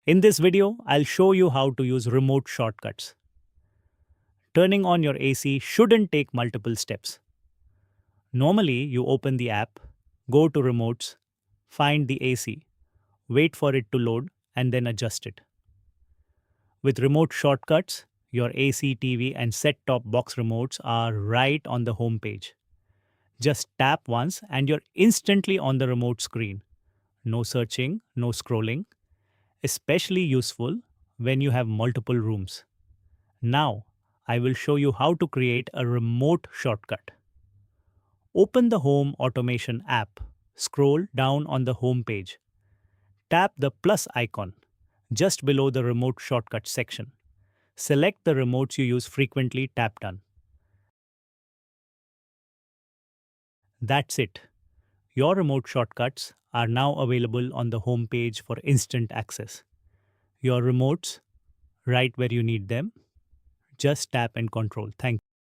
In this video, I'll show you how to use remote shortcuts. Turning on your AC shouldn't take multiple steps. Normally, you open the app, go to remotes, find the AC, wait for it to load, and then adjust it. With remote shortcuts, your AC, TV, and set-top box remotes are right on the home page. Just tap once and you're instantly on the remote screen. No searching, no scrolling. Especially useful when you have multiple rooms. Now, I will show you how to create a remote shortcut. Open the Home Automation app. Scroll down on the home page. Tap the plus icon just below the remote shortcut section. Select the remotes you use frequently, tap done. That's it. Your remote shortcuts are now available on the home page for instant access. Your remotes, right where you need them, just tap and control. Thank you.